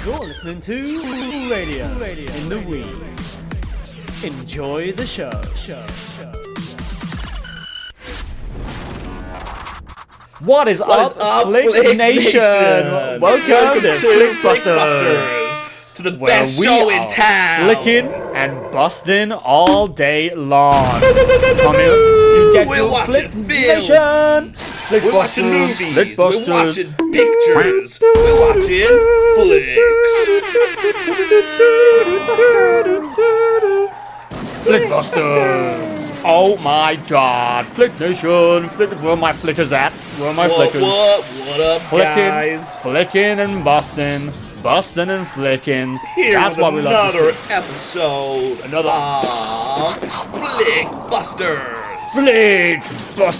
You're listening to Radio in the Weeds. Enjoy the show. What is up, Flick Nation? Welcome to Flickbusters. To the best show in town. Flicking and busting all day long. Come here, you get We're watching films. We're watching movies. We're watching pictures. We're watching flicks. Flickbusters. Oh my god. Flick Nation. Where are my flickers at? Where are my flickers? What up, guys? Flicking and busting. Busting and flicking. Here That's with why we love another episode of Flickbusters. Flickbusters.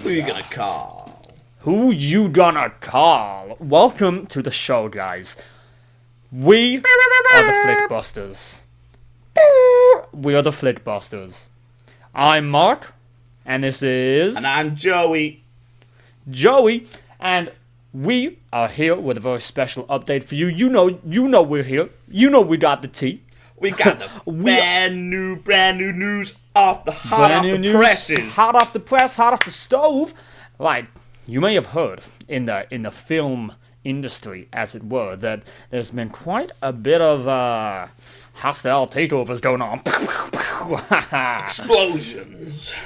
Who you gonna call? Who you gonna call? Welcome to the show, guys. We are the Flickbusters. We are the Flickbusters. I'm Mark, and this is... And I'm Joey. And we are here with a very special update for you. You know we're here. You know we got the tea. We got the brand new news off the presses. Hot off the press, hot off the stove. Right, you may have heard in the film industry, as it were, that there's been quite a bit of hostile takeovers going on. Explosions.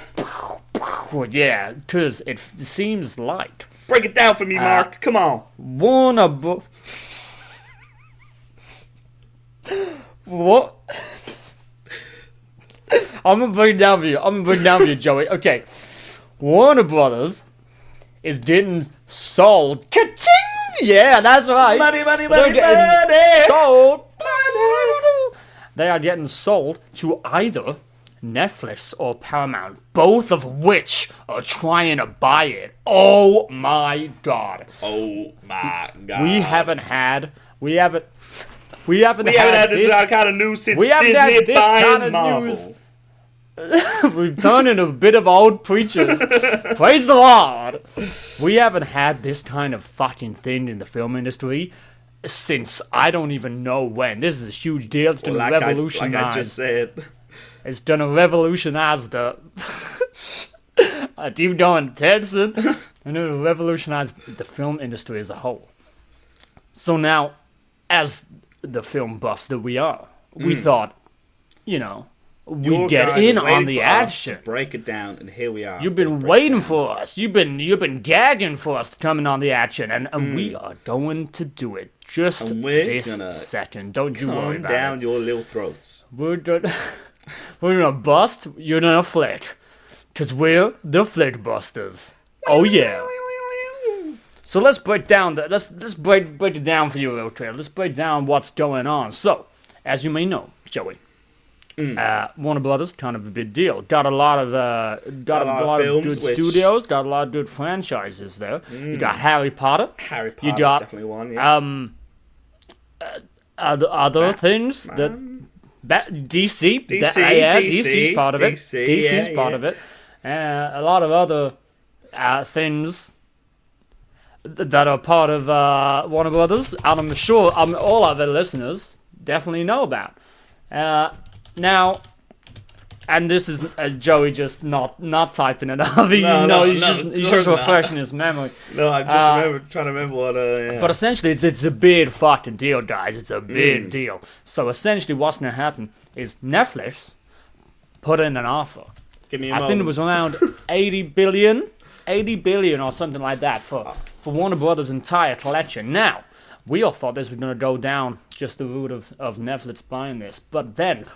Yeah, because it seems like... Break it down for me, Mark. Come on. What? I'm gonna break it down for you. Joey. Okay. Warner Brothers is getting sold. Ka-ching! Yeah, that's right. Money. Sold. They are getting sold to either Netflix or Paramount, both of which are trying to buy it. Oh my god. We haven't had this kind of news since Disney buying Marvel. We've turned into a bit of old preachers. Praise the Lord. We haven't had this kind of fucking thing in the film industry since I don't even know when. This is a huge deal. It's going to revolutionize. Like I just said. It's going to revolutionize the... I keep going, Tedson. And it'll revolutionize the film industry as a whole. So now, as the film buffs that we are, we thought, we get in on the action. Break it down, and here we are. You've been waiting for us. You've been gagging for us to come in on the action, and we are going to do it just this second. Don't you worry about it. Calm down your little throats. We're gonna bust. You're gonna flick, cause we're the Flickbusters. Oh yeah. So let's break down let's break it down for you real quick. Let's break down what's going on. So, as you may know, Joey, Warner Brothers, kind of a big deal. Got a lot of good studios. Got a lot of good franchises there. You got Harry Potter. Harry Potter's definitely one. Yeah. Other things that DC. DC's part of it. DC's part of it. A lot of other things that are part of Warner Brothers, and I'm sure all of the listeners definitely know about. Now, and this is Joey just not typing it up. He's just refreshing his memory. No, I'm just trying to remember what. Yeah. But essentially, it's a big fucking deal, guys. It's a big deal. So essentially, what's gonna happen is Netflix put in an offer. Give me a I think it was around 80 billion or something like that for Warner Brothers' entire collection. Now, we all thought this was going to go down just the route of Netflix buying this. But then,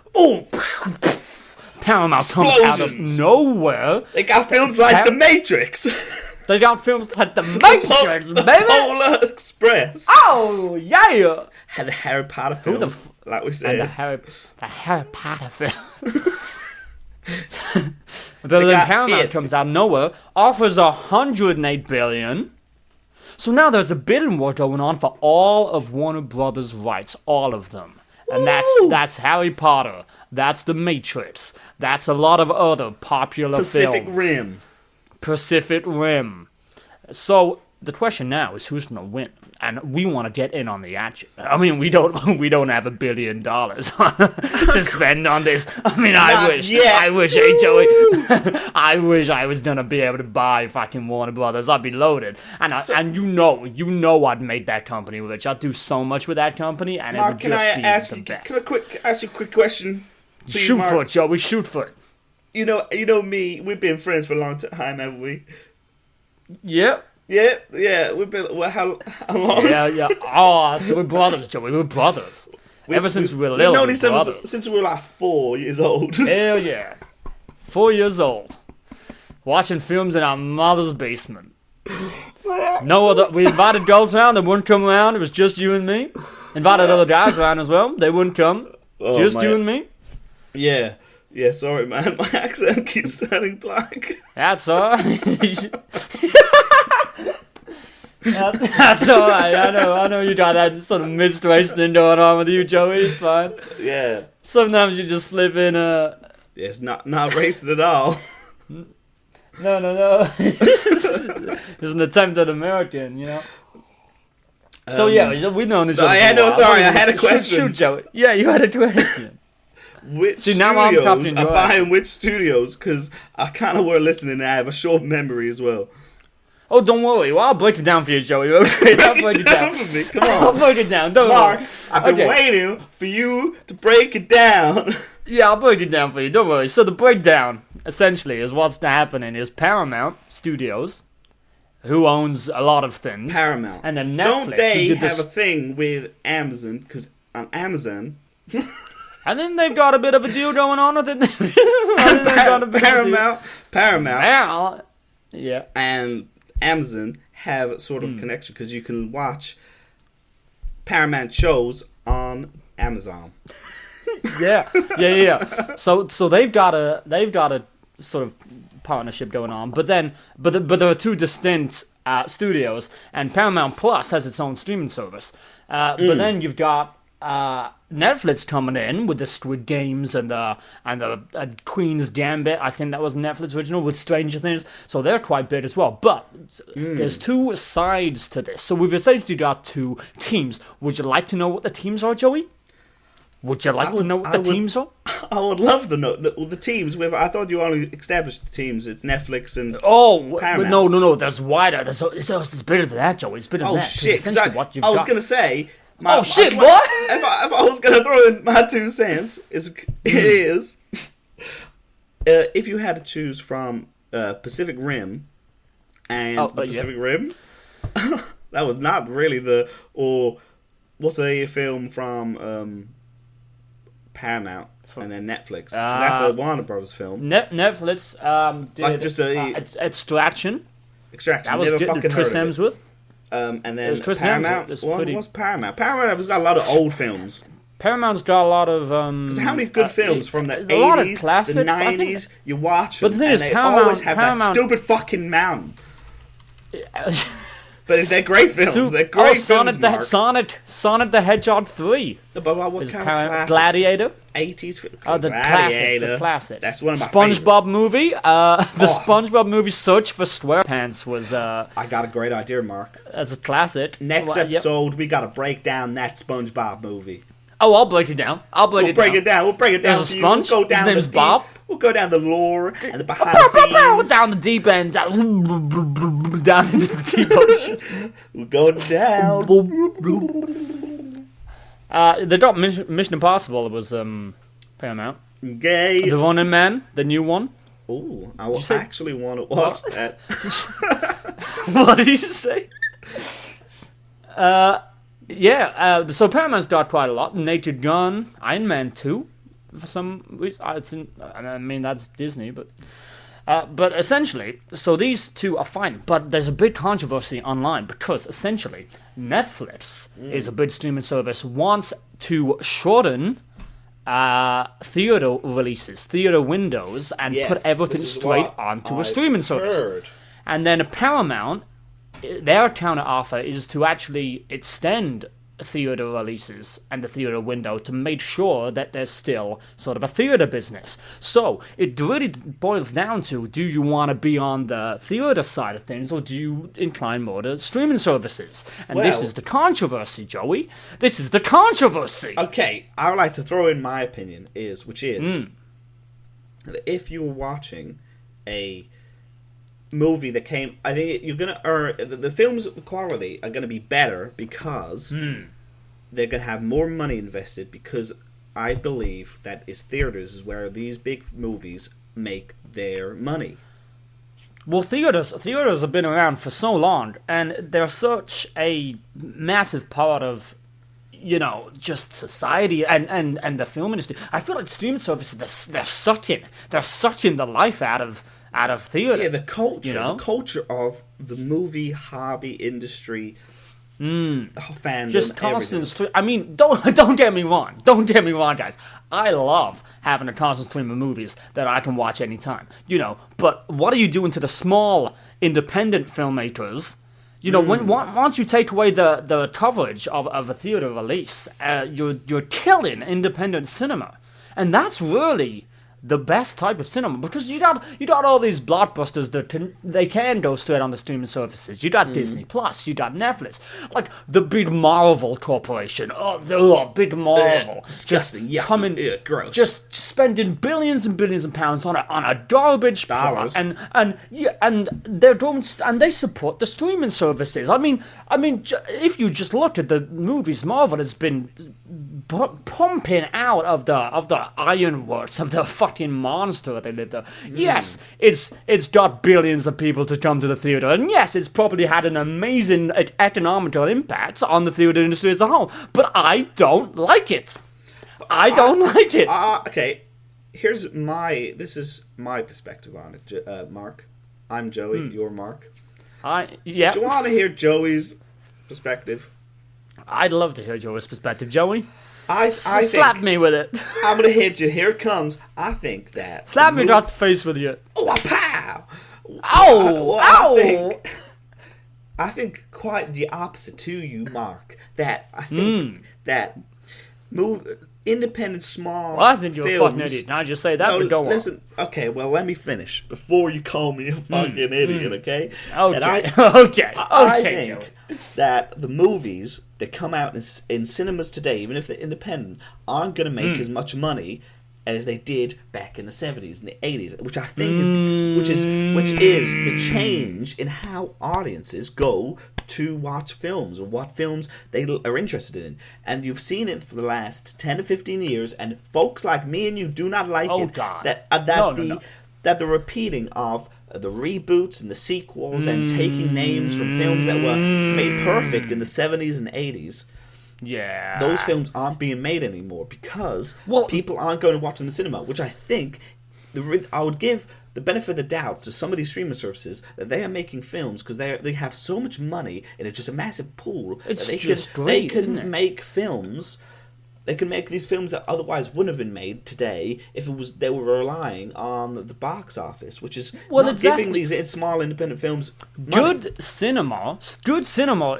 Paramount comes out of nowhere. They got films like The Matrix. They got films like The Matrix, baby. Polar Express. Oh, yeah. And the Harry Potter films, like we said. And the Harry Potter film. But then Paramount comes out of nowhere, offers $108 billion. So now there's a bidding war going on for all of Warner Brothers' rights, all of them. And that's Harry Potter, that's The Matrix, that's a lot of other popular films. Pacific Rim. So the question now is who's going to win? and we want to get in on the action. I mean, we don't have $1 billion to spend on this. I mean, I wish, hey Joey, I wish I was gonna be able to buy fucking Warner Brothers. I'd be loaded, and you know I'd make that company rich. I'd do so much with that company, and Mark, it would just be the best. Can I ask you a quick question? Please, shoot Mark? for it, Joey. Shoot for it. You know me. We've been friends for a long time, haven't we? Yep. Yeah. We've been how long? Yeah. Oh, so we're brothers, Joey. We're brothers. Ever since we were little, we've known each other since we were like 4 years old. Hell yeah. 4 years old. Watching films in our mother's basement. No other. We invited girls around. They wouldn't come around. It was just you and me. Invited other guys around as well. They wouldn't come. Just you and me. Yeah. Sorry, man. My accent keeps sounding black. That's alright. That's alright. I know you got that sort of mid-straight thing going on with you, Joey. It's fine. Yeah. Sometimes you just slip in It's not racist at all. No. It's an attempt at American, you know. So yeah, we've known each other. Sorry, I had a question. Shoot, Joey. Yeah, you had a question. Which studios are buying which studios? Because I kind of were listening and I have a short memory as well. Oh, don't worry. Well, I'll break it down for you, Joey. Okay, I'll break it down for me. Come on. I'll break it down. Don't Mark, worry. I've been waiting for you to break it down. Yeah, I'll break it down for you. Don't worry. So the breakdown, essentially, is what's happening is Paramount Studios, who owns a lot of things. Paramount. And then Netflix. Don't they have a thing with Amazon? Because on Amazon... And then they've got a bit of a deal going on with it. Paramount. Yeah. And Amazon have sort of connection because you can watch Paramount shows on Amazon. Yeah. So they've got a sort of partnership going on, but there are two distinct studios, and Paramount Plus has its own streaming service. But then you've got Netflix coming in with the Squid Games and the Queen's Gambit. I think that was Netflix original with Stranger Things. So they're quite big as well. But there's two sides to this. So we've essentially got two teams. Would you like to know what the teams are, Joey? Would you like to know what the teams are? I would love to know the teams. I thought you only established the teams. It's Netflix and Paramount. No. There's wider. It's bigger than that, Joey. It's bigger than that. Oh shit! Because I was gonna say. What? If I was gonna throw in my 2 cents, it is if you had to choose from Pacific Rim and Pacific Rim, that was not really what's a film from Paramount and then Netflix? 'Cause that's a Warner Brothers film. Netflix did like just Extraction. That was never good. fucking Chris heard of it. Hemsworth. And then Paramount. What's Paramount? Paramount has got a lot of old films. Paramount's got a lot of how many good films from the 80s, the 90s you watch them, and they always have that stupid fucking mountain. But they're great films. They're great films, Mark. Sonic the Hedgehog 3. But what kind of classics? Gladiator. 80s film. The classic. That's one of my SpongeBob movie. SpongeBob movie Search for SquarePants was. I got a great idea, Mark. As a classic. Next episode, we got to break down that SpongeBob movie. Oh, I'll break it down. We'll break it down. We'll break it down. There's a sponge. We'll go down His name's Bob. We'll go down the lore and the behind the scenes. Down the deep end. Down into the deep ocean. We'll go down. They got Mission Impossible. It was Paramount. Gay. The Running Man, the new one. Ooh, I actually want to watch that. What did you say? So Paramount's got quite a lot. Naked Gun, Iron Man 2. For some reason, I mean that's Disney, but essentially, so these two are fine. But there's a big controversy online because essentially Netflix is a big streaming service wants to shorten theater releases, theater windows, and put everything straight onto a streaming service. And then Paramount, their counter offer is to actually extend theater releases and the theater window to make sure that there's still sort of a theater business. So it really boils down to, do you want to be on the theater side of things, or do you incline more to streaming services? And this is the controversy, Joey. This is the controversy. Okay, I would like to throw in my opinion, which is that if you were watching a movie that came, I think you're gonna earn the film's quality are gonna be better because they're gonna have more money invested, because I believe that it's theaters is where these big movies make their money. Well, theaters have been around for so long, and they're such a massive part of, you know, just society and the film industry. I feel like streaming services, they're sucking the life out of theater. Yeah, the culture, you know? the culture of the movie hobby industry, fandom, just constant. I mean, don't get me wrong, guys. I love having a constant stream of movies that I can watch anytime. You know, but what are you doing to the small independent filmmakers? You know, once you take away the coverage of a theater release, you're killing independent cinema, and that's really the best type of cinema, because you got all these blockbusters that can go straight on the streaming services. You got Disney Plus, you got Netflix, like the big Marvel corporation. Big Marvel, disgusting, gross, just spending billions and billions of pounds on a garbage plot, and they're going and they support the streaming services. I mean, if you just look at the movies Marvel has been pumping out of the ironworks of the fucking monster that they live there. Yes, it's got billions of people to come to the theater, and yes, it's probably had an amazing economical impact on the theater industry as a whole. But I don't like it. I don't like it. Okay, this is my perspective on it, Mark. I'm Joey. You're Mark. Yeah. Do you want to hear Joey's perspective? I'd love to hear Joey's perspective, Joey. I slap me with it. I'm gonna hit you. Here it comes. I think that slap me across the face with you. Oh, pow! Ow! I think quite the opposite to you, Mark. That I think that independent small. Well, I think you're films, a fucking idiot. Now just say that, but go on. Listen, okay. Well, let me finish before you call me a fucking idiot. Okay. Okay. I think that the movies that come out in cinemas today, even if they're independent, aren't going to make as much money as they did back in the 70s and the 80s, which I think is which is the change in how audiences go to watch films, or what films they are interested in. And you've seen it for the last 10 to 15 years, and folks like me and you do not like it. God. That the repeating of the reboots and the sequels and taking names from films that were made perfect in the 70s and 80s. Yeah. Those films aren't being made anymore because people aren't going to watch them in the cinema, which I think I would give the benefit of the doubt to some of these streaming services that they are making films because they have so much money and it's just a massive pool that they can make films. They can make these films that otherwise wouldn't have been made today if they were relying on the box office, which is giving these small independent films money. Good cinema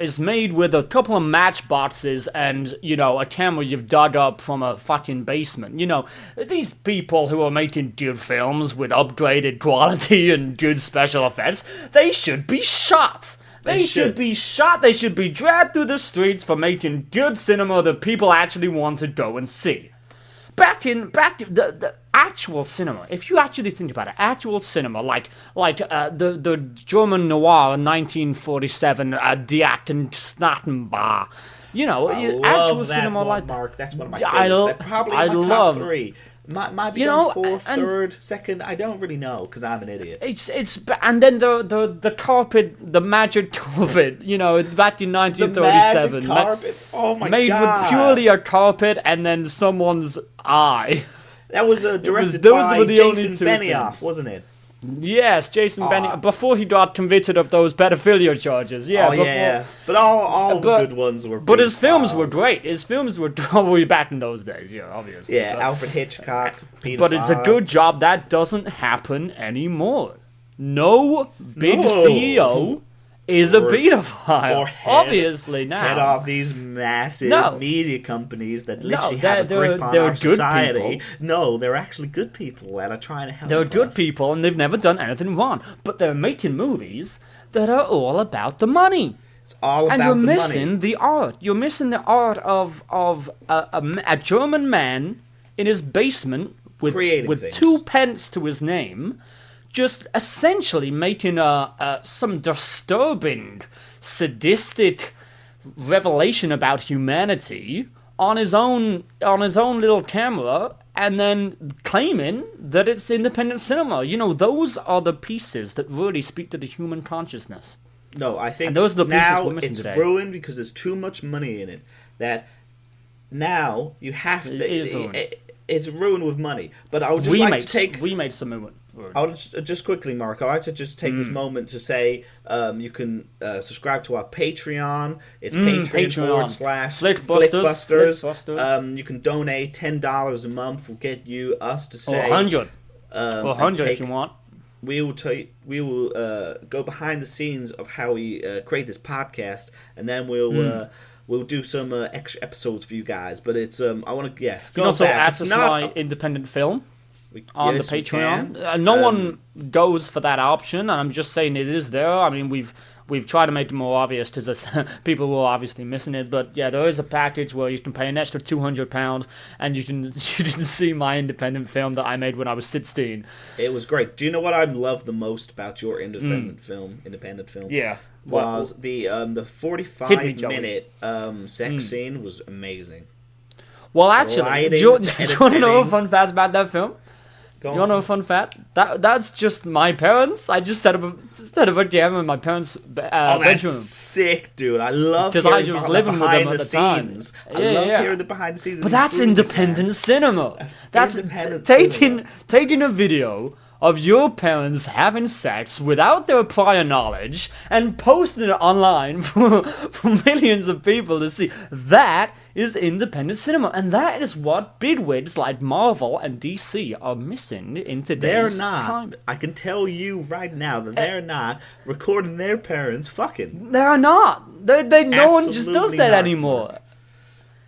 is made with a couple of matchboxes and, you know, a camera you've dug up from a fucking basement. You know, these people who are making good films with upgraded quality and good special effects, they should be shot. They should be shot. They should be dragged through the streets for making good cinema that people actually want to go and see. Back in the actual cinema, if you actually think about it, actual cinema, like the German noir 1947, Die Knattenbar. You know, actual cinema like Mark. That's one of my favorites. Probably my top three. Might be on fourth, third, second. I don't really know because I'm an idiot. It's and then the carpet, the magic carpet. You know, back in 1937, the magic carpet. Oh my made god! Made with purely a carpet and then someone's eye. That was directed by Jason Benioff, wasn't it? Yes, Jason Benioff, before he got convicted of those pedophilia charges. Yeah, yeah. But all the good ones were. But his films were great. His films were probably back in those days. Yeah, obviously. Yeah, Alfred Hitchcock. But it's a good job that doesn't happen anymore. No big CEO is a pedophile. Obviously, now head of these massive media companies that literally have a grip on our society. No, they're actually good people that are trying to help us. They're good people, and they've never done anything wrong. But they're making movies that are all about the money. It's all about the money. And you're missing the art. You're missing the art of a German man in his basement with 2 pence to his name, just essentially making some disturbing, sadistic revelation about humanity on his own little camera, and then claiming that it's independent cinema. You know, those are the pieces that really speak to the human consciousness. No, I think those are the now it's ruined because there's too much money in it. That now you have to. It's ruined with money. But I would just like to take. We made some movement. I'll just quickly, Mark. I'd like to just take this moment to say you can subscribe to our Patreon. It's Patreon.com/Flickbusters. You can donate $10 a month. Will get us to say 100. 100 if you want. We will go behind the scenes of how we create this podcast, and then we'll do some extra episodes for you guys. But it's I want to go also back. Access my independent film on the Patreon. No one goes for that option, and I'm just saying it is there. I mean, we've tried to make it more obvious to people who are obviously missing it, but yeah, there is a package where you can pay an extra £200 and you can see my independent film that I made when I was 16. It was great. Do you know what I love the most about your independent film? Yeah. Was the 45-minute sex scene was amazing. Well, actually, do you want to know a fun fact about that film? You want to know a fun fact? That's just my parents. I just set up a jam in my parents' bedroom. That's sick, dude. I love hearing I was living behind with them at the scenes. I love hearing the behind the scenes. But that's independent cinema. That's taking a video of your parents having sex without their prior knowledge and posting it online for millions of people to see. That is independent cinema, and that is what bigwigs like Marvel and DC are missing in today's time. I can tell you right now that they're not recording their parents fucking. They're not. No one just does that anymore.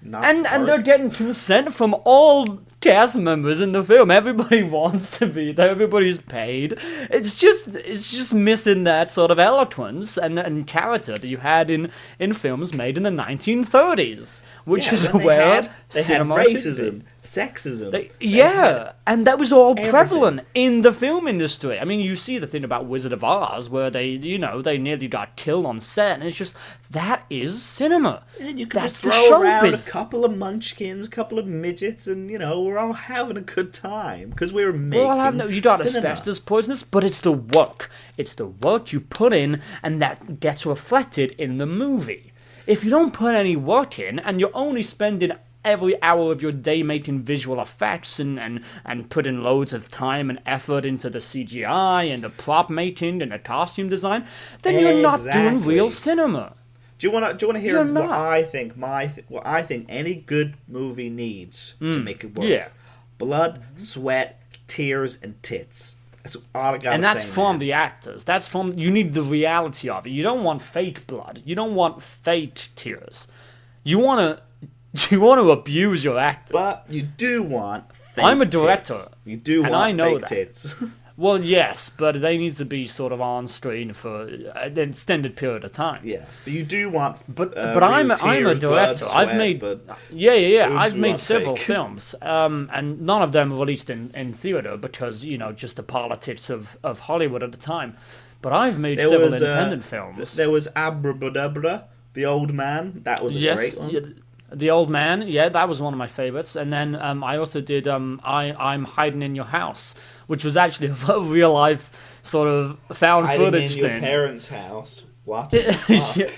And they're getting consent from all cast members in the film. Everybody wants to be there. Everybody's paid. It's just missing that sort of eloquence and character that you had in films made in the 1930s, which is where they had racism, sexism. And that was all prevalent in the film industry. I mean, you see the thing about Wizard of Oz, where they nearly got killed on set, and it's just, that is cinema. And you can just throw around a couple of munchkins, a couple of midgets, and, we're all having a good time, because we're making you got cinema. Asbestos poisonous, but it's the work. It's the work you put in, and that gets reflected in the movie. If you don't put any work in, and you're only spending every hour of your day making visual effects and putting loads of time and effort into the CGI and the prop making and the costume design, then you're not doing real cinema. Do you want to hear what I think? What I think any good movie needs to make it work? Yeah. Blood, sweat, tears, and tits. That's all I gotta say. And that's from the actors. You need the reality of it. You don't want fake blood. You don't want fake tears. You want to abuse your actors. But you do want fake I'm a director. Tits. You do want fake tits. Well, yes, but they need to be sort of on screen for an extended period of time. Yeah, but you do want. But I'm a director. Blood, sweat, I've made I've made several films, and none of them released in theater because just the politics of Hollywood at the time. But I've made several independent films. There was Abracadabra, The Old Man. That was a great one. Yeah, The Old Man, that was one of my favorites. And then I also did I'm Hiding in Your House, which was actually a real life sort of found footage thing. Hiding in your parents' house. What the fuck? Yeah.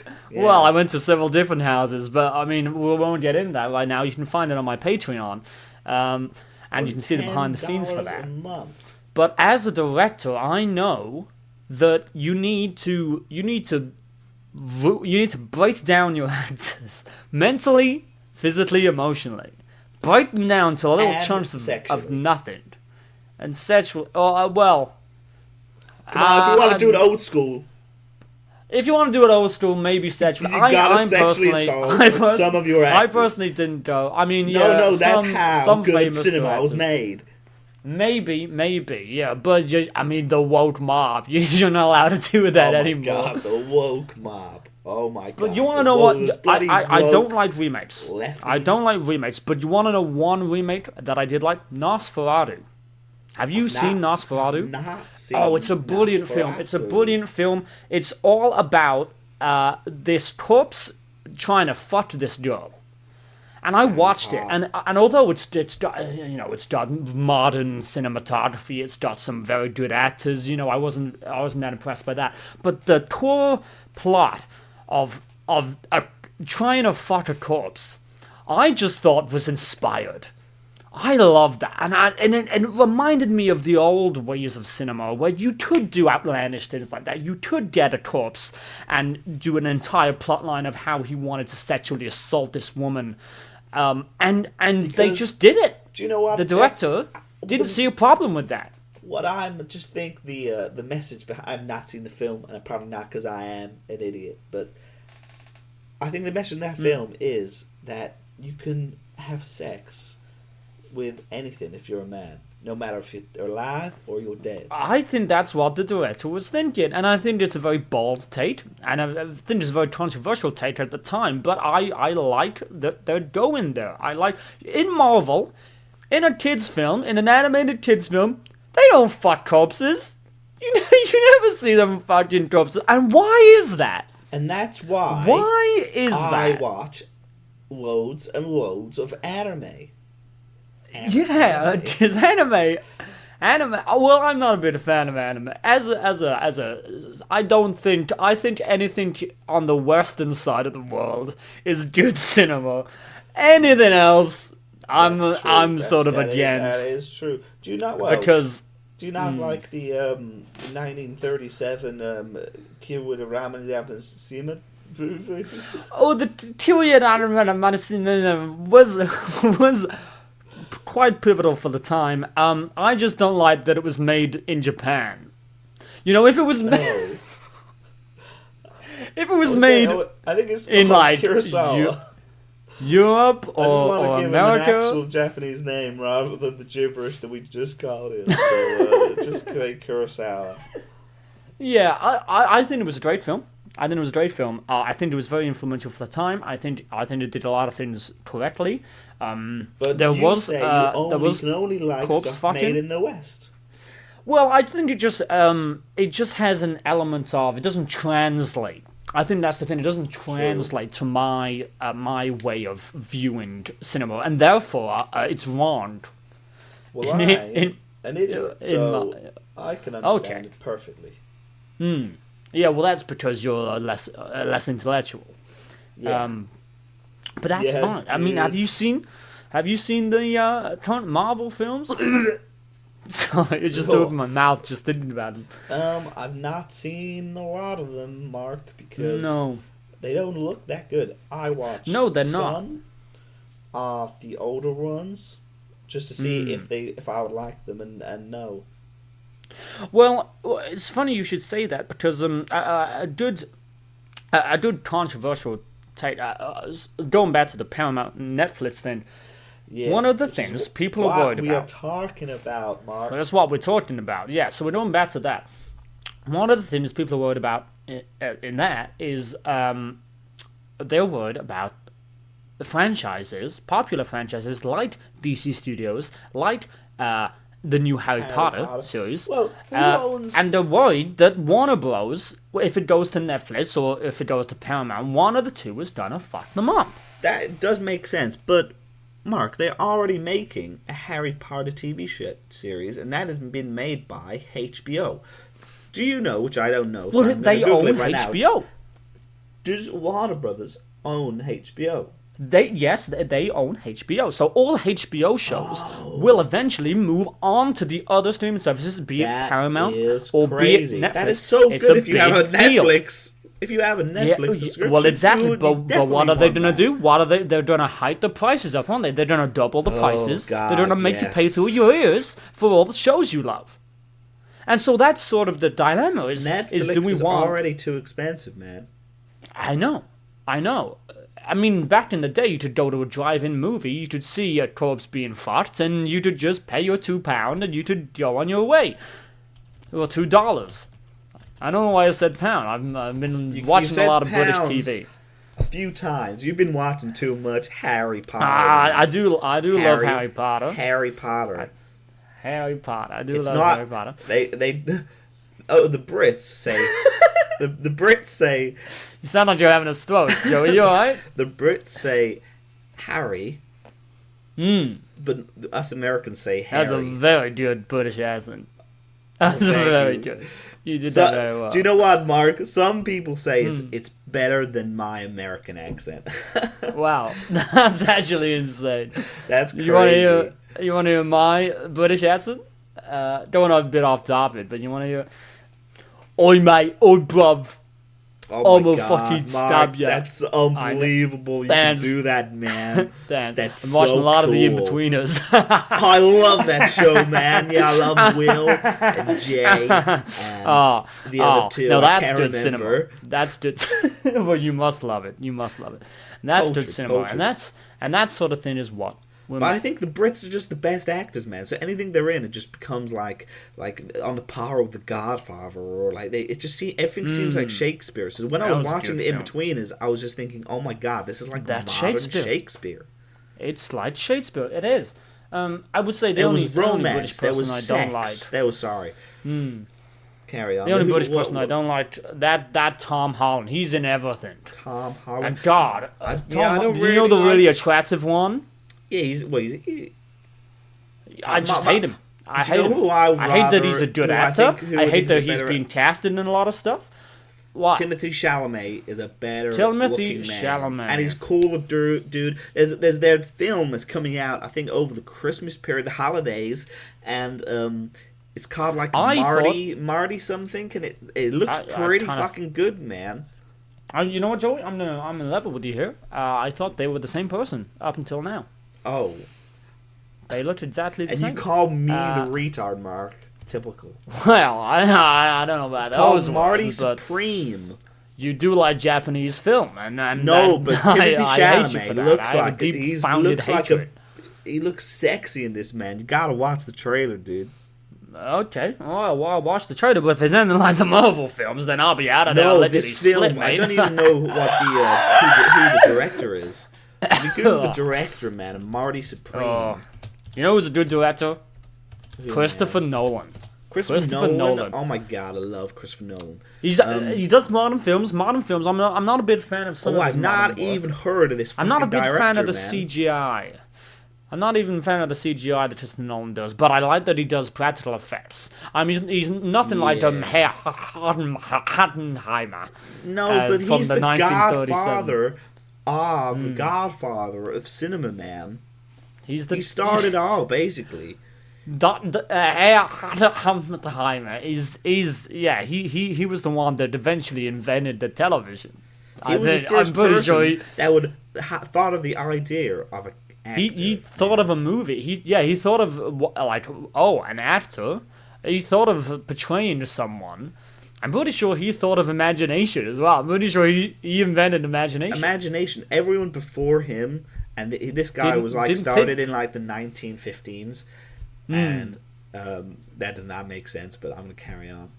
Well, I went to several different houses, but I mean, we won't get into that right now. You can find it on my Patreon, and you can see the behind the scenes for that. But as a director, I know that you need to break down your actors mentally, physically, emotionally. Break them down to little chunks of nothing. And sexual. Come on, if you want to do it old school. If you want to do it old school, maybe sexually. You gotta sexually assault some of your actors. I personally didn't go. I mean, no, that's how good cinema was made. Maybe, yeah. But, I mean, the woke mob. You're not allowed to do that anymore. Oh, my God, the woke mob. Oh, my God. But you want to know what? I don't like remakes. Lefties. I don't like remakes. But you want to know one remake that I did like? Nosferatu. Have you seen Nosferatu? I've not seen it's a brilliant film. It's a brilliant film. It's all about this corpse trying to fuck this girl. And I watched it, and although it's got modern cinematography, it's got some very good actors. I wasn't that impressed by that. But the core plot of trying to fuck a corpse, I just thought was inspired. I loved that, and it reminded me of the old ways of cinema where you could do outlandish things like that. You could get a corpse and do an entire plotline of how he wanted to sexually assault this woman, and they just did it. Do you know what? The director didn't see a problem with that. What I just think the message behind... I've not seen the film, and I'm probably not because I am an idiot, but I think the message in that film is that you can have sex with anything if you're a man, no matter if you're alive or you're dead. I think that's what the director was thinking, and I think it's a very bold take, and I think it's a very controversial take at the time, but I like that they're going there. I like, in Marvel, in a kids film, in an animated kids film, they don't fuck corpses. You never see them fucking corpses, and why is that? And that's why... Why is that? I watch loads and loads of anime. Yeah, because anime. Well, I'm not a big fan of anime. I think anything on the Western side of the world is good cinema. Anything else, I'm sort of against. That is true. Do you not like the 1937 Kiwada Ramen Japanese movies? Oh, the Kiwada Ramen was quite pivotal for the time. I just don't like that it was made in Japan. If it was made, I think it's in like Kurosawa. Europe or I just want to give America. him an actual Japanese name rather than the gibberish that we just called him. So just create Kurosawa. Yeah, I think it was a great film. I think it was very influential for the time. I think it did a lot of things correctly. But there you was say you can only like stuff fucking made in the West. Well, I think it just has an element of, it doesn't translate. I think that's the thing. It doesn't translate to my way of viewing cinema, and therefore it's wrong. Well, I'm an idiot, so I can understand it perfectly. Yeah, well, that's because you're less intellectual. Yeah. But that's fine. I mean, have you seen the current Marvel films? Sorry, it just opened my mouth just thinking about them. I've not seen a lot of them, Mark, because they don't look that good. I watched some of the older ones just to see if I would like them, and no. Well, it's funny you should say that, because a good controversial take, going back to the Paramount Netflix thing. Yeah, one of the things people are worried about. We are talking about, Mark. That's what we're talking about. Yeah, so we're going back to that. One of the things people are worried about in that is they're worried about the franchises, popular franchises like DC Studios, like the new Harry Potter series. Well, who owns... And they're worried that Warner Bros., if it goes to Netflix or if it goes to Paramount, one of the two is gonna fuck them up. That does make sense, but Mark, they're already making a Harry Potter TV series, and that has been made by HBO. Do you know, which I don't know, so well, they own HBO. Now, does Warner Brothers own HBO? They own HBO. So all HBO shows will eventually move on to the other streaming services, be it Paramount or crazy. Be it Netflix. That is so good if you have a Netflix. If you have a Netflix subscription. Well, exactly. But what are they going to do? They're going to hike the prices up, aren't they? They're going to double the prices. God, they're going to make you pay through your ears for all the shows you love. And so that's sort of the dilemma. Netflix Do we is want... already too expensive, man. I know. I mean, back in the day, you could go to a drive-in movie, you could see a corpse being fucked, and you could just pay your £2 and you could go on your way. Or $2. I don't know why I said pound. I've been watching a lot of British TV. A few times. You've been watching too much Harry Potter. I do love Harry Potter. Harry Potter. Harry Potter. I do love Harry Potter. The Brits say... the Brits say... You sound like you're having a stroke, Joey. You alright? The Brits say Harry. But us Americans say Harry. That's a very good British accent. That's very good. You did that very well. Do you know what, Mark? Some people say it's better than my American accent. Wow. That's actually insane. That's crazy. You want to hear my British accent? Going a bit off topic, but you want to hear... Oi, mate. Oi, bruv. Oh my God, fucking stab you. That's unbelievable. You can do that, man. That's I'm watching a lot cool. of the In-Betweeners. I love that show, man. Yeah, I love Will and Jay and the other two. No, that's I can't good remember. cinema. That's good. Well, you must love it. You must love it. And that's good cinema. And that sort of thing is what. But I think the Brits are just the best actors, man. So anything they're in, it just becomes like on the par of The Godfather, or like everything seems like Shakespeare. So when I was watching the In-Betweeners, I was just thinking, oh my God, this is like modern Shakespeare. It's like Shakespeare. It is. I would say there was romance. There was sex. There was Carry on. The only British person I don't like that Tom Holland. He's in everything. Tom Holland. And God, do you know the really attractive one? Yeah, I just hate him. I hate him. I hate that he's a good actor. I hate that he's being casted in a lot of stuff. Why? Timothy Chalamet is a better Timothy looking man. Chalamet. And he's cool, dude. There's their film that's coming out, I think, over the Christmas period, the holidays, and it's called like Marty something, and it looks pretty fucking good, man. You know what, Joey? I'm in level with you here. I thought they were the same person up until now. Oh. They looked exactly the same. And you call me the retard, Mark. Typical. Well, I don't know about it's called Marty Supreme. You do like Japanese film, but Timothy Chalamet he looks sexy in this, man. You gotta watch the trailer, dude. Okay, well, I'll watch the trailer, but if it's anything like the Marvel films, then I'll be out of there. No, this film, I don't even know what who the director is. You Google the director, man, Marty Supreme. You know who's a good director? Christopher Nolan. Christopher Nolan. Oh my God, I love Christopher Nolan. He does modern films. I'm not a big fan of some of his I've not even heard of this. I'm not a big fan of the CGI. I'm not even a fan of the CGI that Christopher Nolan does, but I like that he does practical effects. I mean, he's nothing like Hattenheimer. No, but he's the Godfather of the Godfather of cinema, man. He started all basically. Hattenheimer he was the one that eventually invented the television. He was the first person that would thought of the idea of a. He thought of a movie. He thought of an actor. He thought of portraying someone. I'm pretty sure he thought of imagination as well. I'm pretty sure he invented imagination. Imagination. Everyone before him, and this guy was started in like the 1915s, and that does not make sense. But I'm gonna carry on.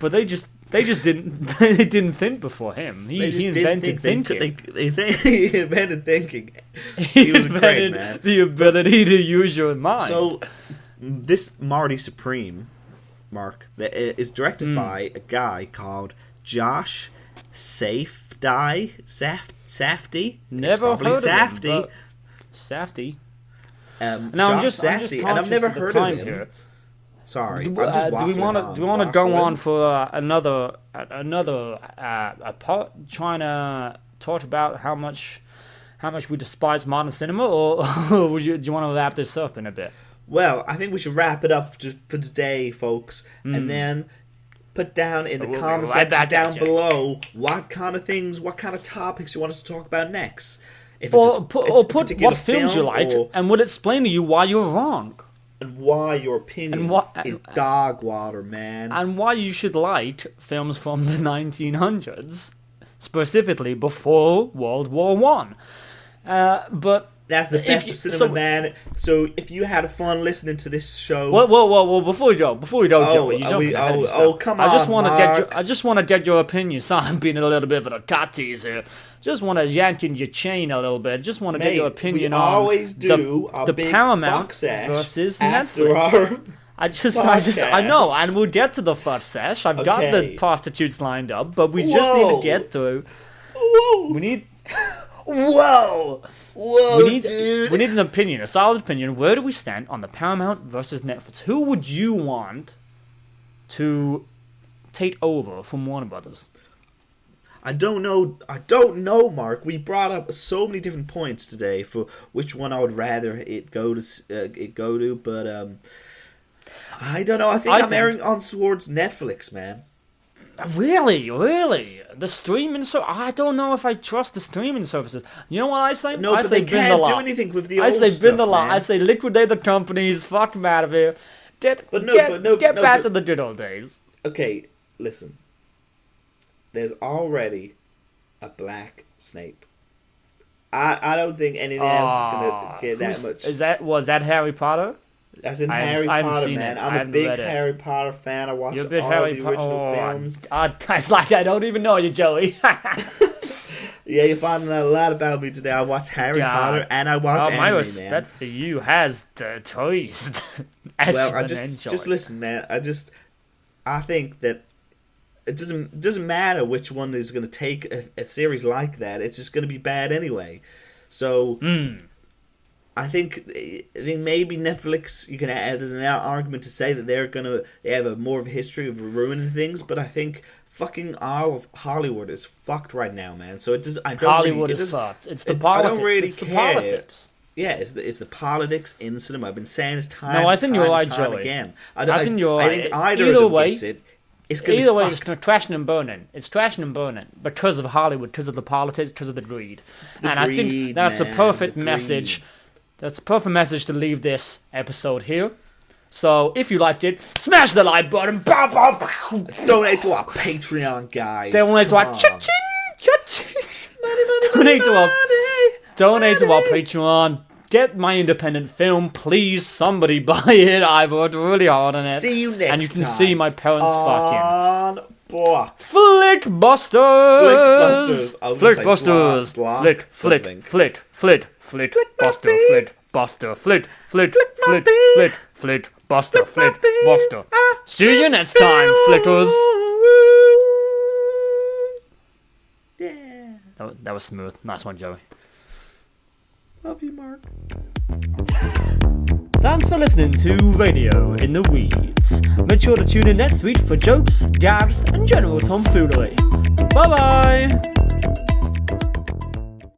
But they just didn't think before him. He invented thinking. He invented thinking. He was great, man. The ability to use your mind. So this Marty Supreme, Mark, that is directed by a guy called Josh Safdie. Safdie. Never heard of him. Safdie. Josh Safdie, and I've never heard of him. Here. Sorry, I'm just do we want to go on for another part, trying to talk about how much we despise modern cinema, or do you want to wrap this up in a bit? Well, I think we should wrap it up for today, folks, and then put down in the comment section down below what kind of topics you want us to talk about next. Put what films you like, and we'll explain to you why you're wrong. and why your opinion is dog water, man. And why you should like films from the 1900s, specifically before World War One. But that's the best of cinema, man. So if you had fun listening to this show, whoa! Before you go, Joey, come on, I just want to get your opinion. Sorry, I'm being a little bit of a cutties here. Just want to yank in your chain a little bit. Just want to get your opinion on always do the Paramount versus Netflix. I know, and we'll get to the fuck sesh. I've got the prostitutes lined up, but we just need to get through. We need. Whoa, dude. We need an opinion, a solid opinion. Where do we stand on the Paramount versus Netflix? Who would you want to take over from Warner Brothers? I don't know, Mark. We brought up so many different points today for which one I would rather it go to, but I don't know. I think I'm erring on towards Netflix, man. Really? The streaming I don't know if I trust the streaming services. You know what I say? No, but they can't do anything with the old stuff, I say bin the lot. I say liquidate the companies. Fuck them out of here. Get back to the good old days. Okay, listen. There's already a black Snape. I don't think anything else is gonna get that much. Was that Harry Potter? That's in Harry Potter, man. I'm a big Harry Potter fan. I watched all the original films. It's like I don't even know you, Joey. Yeah, you're finding out a lot about me today. I watched Harry Potter and I watched anime, my respect for you has decreased. Well, just listen, man. I think that it doesn't matter which one is going to take a series like that. It's just going to be bad anyway. So I think maybe Netflix. You can add there's an argument to say that they have more of a history of ruining things, but I think fucking all of Hollywood is fucked right now, man. So Hollywood is fucked. It's the politics. I don't really care. The politics. Yeah, it's the politics in cinema. I've been saying this time. No, I think you're right, Joey. Again. I think you're right. I think either of them gets it. It's gonna either be way, fucked. it's crashing and burning. It's crashing and burning because of Hollywood, because of the politics, because of the greed. I think that's a perfect message. That's a perfect message to leave this episode here. So, if you liked it, smash the like button. Donate to our Patreon, guys. Donate to our cha-ching. Donate to our Patreon. Get my independent film, please. Somebody buy it. I've worked really hard on it. See you next time. And you can see my parents fucking. Block. Flickbusters. Flickbusters. Flick. Buster. Buster. See you next time, Flickers. Yeah. That was smooth. Nice one, Joey. Love you, Mark. Thanks for listening to Radio in the Weeds. Make sure to tune in next week for jokes, gags, and general tomfoolery. Bye-bye!